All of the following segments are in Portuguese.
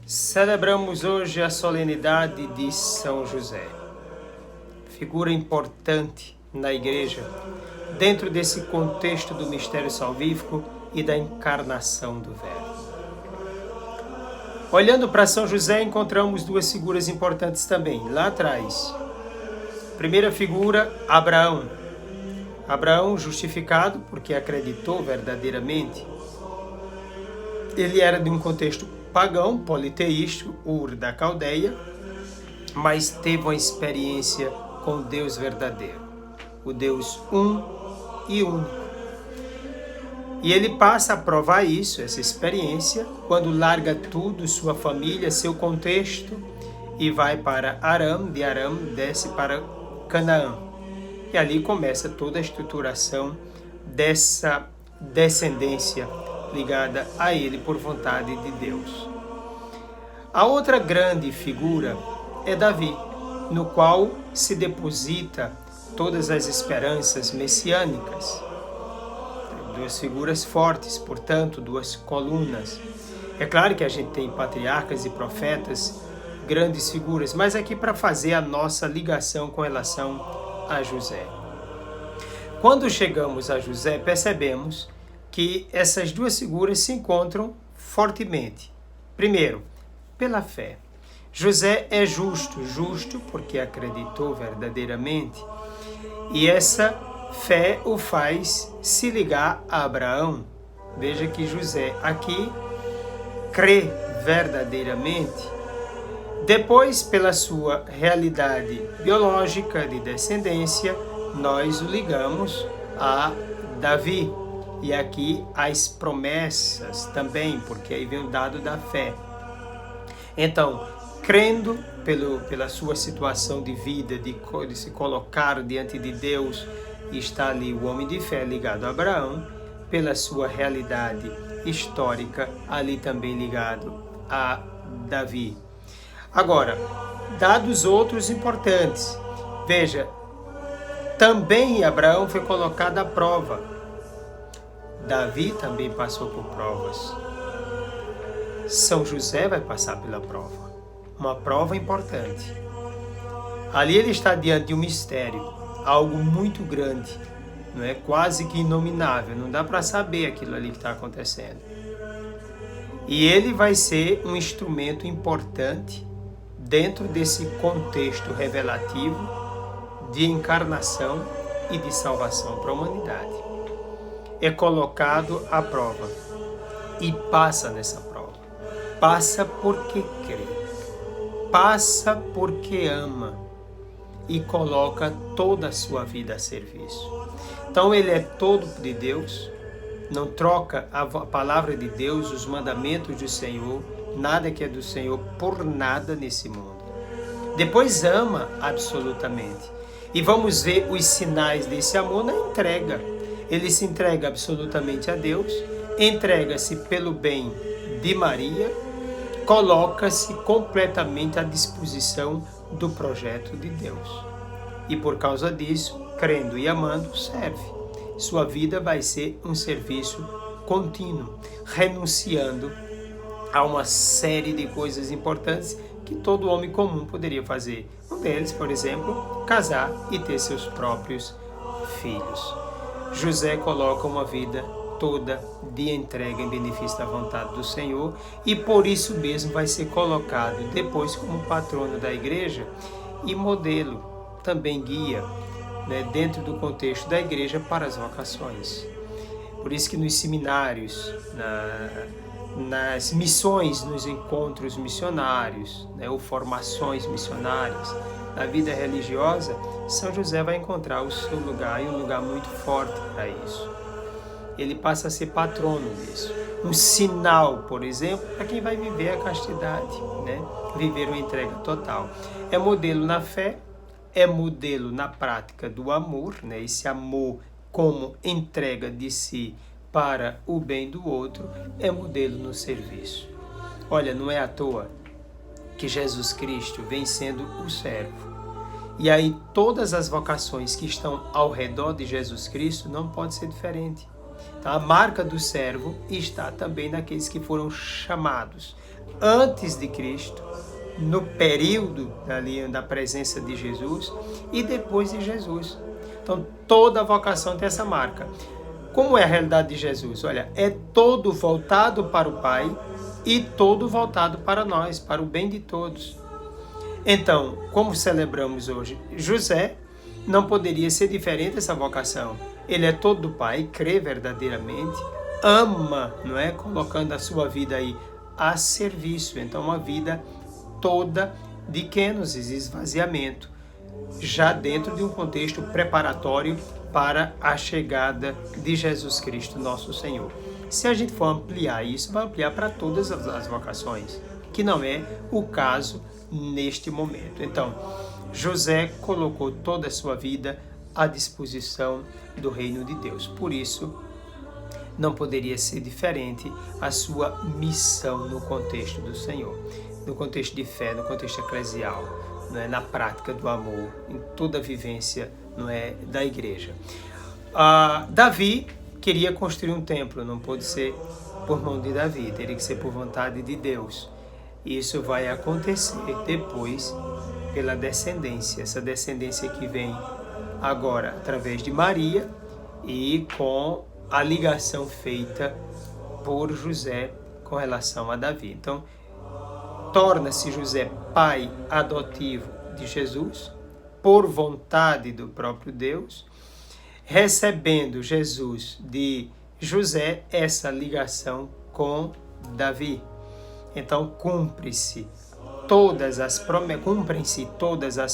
Celebramos hoje a solenidade de São José, figura importante na Igreja, dentro desse contexto do mistério salvífico e da encarnação do Verbo. Olhando para São José, encontramos duas figuras importantes também, lá atrás. Primeira figura, Abraão. Abraão justificado porque acreditou verdadeiramente. Ele era de um contexto pagão, politeístico, Ur da Caldeia, mas teve uma experiência com o Deus verdadeiro, o Deus um e único. E ele passa a provar isso, essa experiência, quando larga tudo, sua família, seu contexto, e vai para Aram, de Aram desce para Canaã. E ali começa toda a estruturação dessa descendência ligada a ele por vontade de Deus. A outra grande figura é Davi, no qual se deposita todas as esperanças messiânicas. Duas figuras fortes, portanto, duas colunas. É claro que a gente tem patriarcas e profetas, grandes figuras, mas aqui para fazer a nossa ligação com relação a José. Quando chegamos a José, percebemos que essas duas figuras se encontram fortemente. Primeiro, pela fé. José é justo porque acreditou verdadeiramente, e essa fé o faz se ligar a Abraão. Veja que José aqui crê verdadeiramente. Depois, pela sua realidade biológica de descendência, nós o ligamos a Davi. E aqui as promessas também, porque aí vem o dado da fé. Então, crendo pela sua situação de vida, de se colocar diante de Deus, está ali o homem de fé ligado a Abraão, pela sua realidade histórica, ali também ligado a Davi. Agora, dados outros importantes. Veja, também Abraão foi colocado à prova. Davi também passou por provas. São José vai passar pela prova. Uma prova importante. Ali ele está diante de um mistério, algo muito grande, não é? Quase que inominável, não dá para saber aquilo ali que está acontecendo. E ele vai ser um instrumento importante dentro desse contexto revelativo de encarnação e de salvação para a humanidade. É colocado à prova e passa nessa prova. Passa porque crê, passa porque ama e coloca toda a sua vida a serviço. Então ele é todo de Deus, não troca a palavra de Deus, os mandamentos do Senhor, nada que é do Senhor por nada nesse mundo. Depois ama absolutamente. E vamos ver os sinais desse amor na entrega. Ele se entrega absolutamente a Deus, entrega-se pelo bem de Maria, coloca-se completamente à disposição do projeto de Deus. E por causa disso, crendo e amando, serve. Sua vida vai ser um serviço contínuo, renunciando a uma série de coisas importantes que todo homem comum poderia fazer. Um deles, por exemplo, casar e ter seus próprios filhos. José coloca uma vida toda de entrega em benefício da vontade do Senhor e por isso mesmo vai ser colocado depois como patrono da igreja e modelo, também guia, né, dentro do contexto da igreja para as vocações. Por isso que nos seminários, nas missões, nos encontros missionários, né, ou formações missionárias, na vida religiosa, São José vai encontrar o seu lugar e um lugar muito forte para isso. Ele passa a ser patrono disso. Um sinal, por exemplo, para quem vai viver a castidade, né? Viver uma entrega total. É modelo na fé, é modelo na prática do amor, né? Esse amor como entrega de si para o bem do outro, é modelo no serviço. Olha, não é à toa que Jesus Cristo vem sendo o servo. E aí todas as vocações que estão ao redor de Jesus Cristo não pode ser diferente. Então, a marca do servo está também naqueles que foram chamados antes de Cristo, no período ali da presença de Jesus e depois de Jesus. Então, toda a vocação tem essa marca. Como é a realidade de Jesus? Olha, é todo voltado para o Pai e todo voltado para nós, para o bem de todos. Então, como celebramos hoje, José não poderia ser diferente dessa vocação. Ele é todo do Pai, crê verdadeiramente, ama, não é? Colocando a sua vida aí a serviço. Então, uma vida toda de kenosis, esvaziamento, já dentro de um contexto preparatório para a chegada de Jesus Cristo, nosso Senhor. Se a gente for ampliar isso, vai ampliar para todas as vocações, que não é o caso neste momento. Então, José colocou toda a sua vida à disposição do reino de Deus. Por isso, não poderia ser diferente a sua missão no contexto do Senhor, no contexto de fé, no contexto eclesial, não é? Na prática do amor, em toda a vivência, não é, da igreja. Davi queria construir um templo, não pôde ser por mão de Davi, teria que ser por vontade de Deus. Isso vai acontecer depois pela descendência, essa descendência que vem agora através de Maria e com a ligação feita por José com relação a Davi. Então, torna-se José pai adotivo de Jesus, por vontade do próprio Deus, recebendo Jesus de José essa ligação com Davi. Então, cumprem-se todas as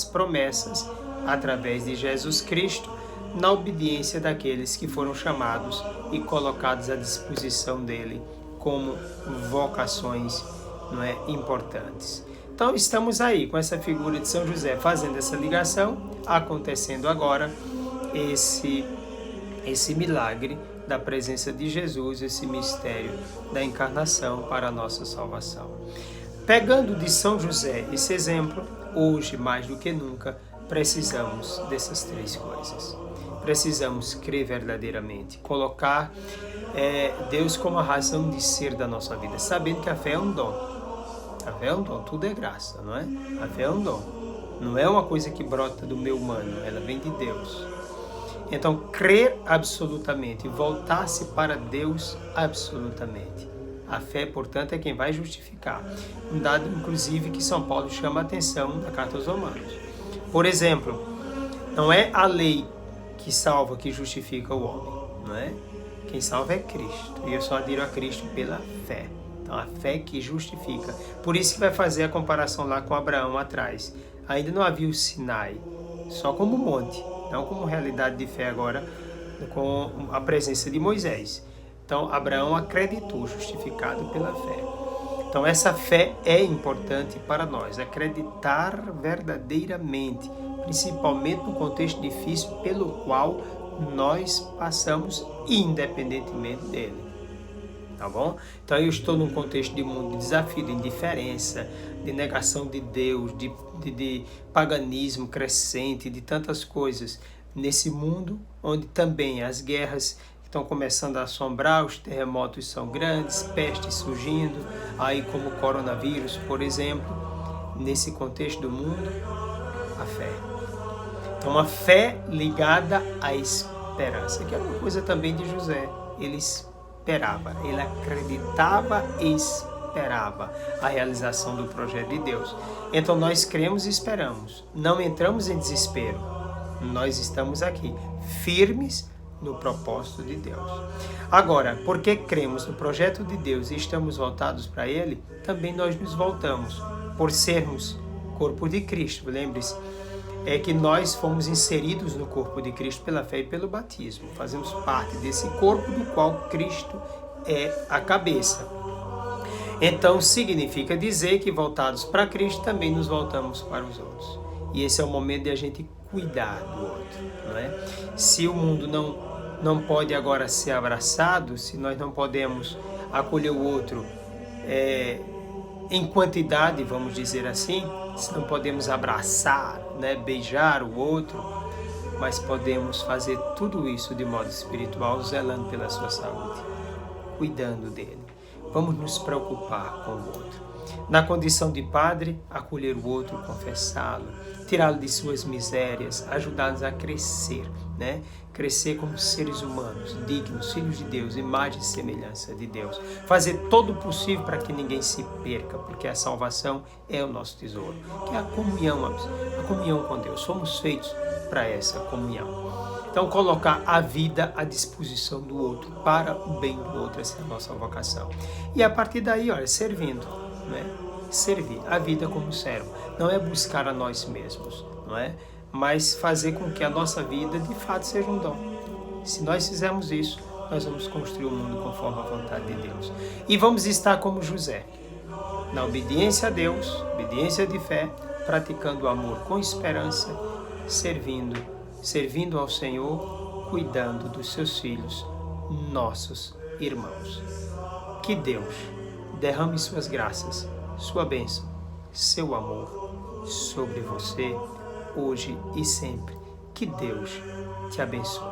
promessas através de Jesus Cristo, na obediência daqueles que foram chamados e colocados à disposição dele como vocações, não é, importantes. Então, estamos aí com essa figura de São José fazendo essa ligação, acontecendo agora esse milagre da presença de Jesus, esse mistério da encarnação para a nossa salvação. Pegando de São José esse exemplo, hoje mais do que nunca precisamos dessas três coisas. Precisamos crer verdadeiramente, colocar Deus como a razão de ser da nossa vida, sabendo que a fé é um dom. A fé é um dom, tudo é graça, não é? A fé é um dom. Não é uma coisa que brota do meu humano, ela vem de Deus. Então, crer absolutamente, voltar-se para Deus absolutamente. A fé, portanto, é quem vai justificar. Um dado, inclusive, que São Paulo chama a atenção na Carta aos Romanos. Por exemplo, não é a lei que salva, que justifica o homem, não é? Quem salva é Cristo. E eu só adiro a Cristo pela fé. Então, a fé que justifica. Por isso que vai fazer a comparação lá com Abraão atrás. Ainda não havia o Sinai, só como monte, não como realidade de fé agora, com a presença de Moisés. Então, Abraão acreditou, justificado pela fé. Então, essa fé é importante para nós, acreditar verdadeiramente, principalmente no contexto difícil pelo qual nós passamos, independentemente dele. Tá bom? Então, eu estou num contexto de mundo de desafio, de indiferença, de negação de Deus, de paganismo crescente, de tantas coisas. Nesse mundo onde também as guerras estão começando a assombrar, os terremotos são grandes, pestes surgindo, aí como o coronavírus, por exemplo. Nesse contexto do mundo, a fé. Então, uma fé ligada à esperança, que é uma coisa também de José. Ele esperava, ele acreditava e esperava a realização do projeto de Deus. Então, nós cremos e esperamos, não entramos em desespero. Nós estamos aqui, firmes no propósito de Deus. Agora, porque cremos no projeto de Deus e estamos voltados para Ele, também nós nos voltamos, por sermos corpo de Cristo. Lembre-se, é que nós fomos inseridos no corpo de Cristo pela fé e pelo batismo. Fazemos parte desse corpo do qual Cristo é a cabeça. Então, significa dizer que voltados para Cristo, também nos voltamos para os outros. E esse é o momento de a gente cuidar do outro, não é? Se o mundo não pode agora ser abraçado, se nós não podemos acolher o outro em quantidade, vamos dizer assim, se não podemos abraçar, né, beijar o outro, mas podemos fazer tudo isso de modo espiritual, zelando pela sua saúde, cuidando dele. Vamos nos preocupar com o outro. Na condição de padre, acolher o outro, confessá-lo, tirá-lo de suas misérias, ajudá-los a crescer, né? Crescer como seres humanos, dignos, filhos de Deus, imagem e semelhança de Deus. Fazer todo o possível para que ninguém se perca, porque a salvação é o nosso tesouro, que é a comunhão com Deus. Somos feitos para essa comunhão. Então, colocar a vida à disposição do outro, para o bem do outro, essa é a nossa vocação. E a partir daí, olha, servindo, né? Servir a vida como servo. Não é buscar a nós mesmos, não é? Mas fazer com que a nossa vida, de fato, seja um dom. Se nós fizermos isso, nós vamos construir o mundo conforme a vontade de Deus. E vamos estar como José, na obediência a Deus, obediência de fé, praticando o amor com esperança, servindo ao Senhor, cuidando dos seus filhos, nossos irmãos. Que Deus derrame suas graças, sua bênção, seu amor sobre você, hoje e sempre. Que Deus te abençoe.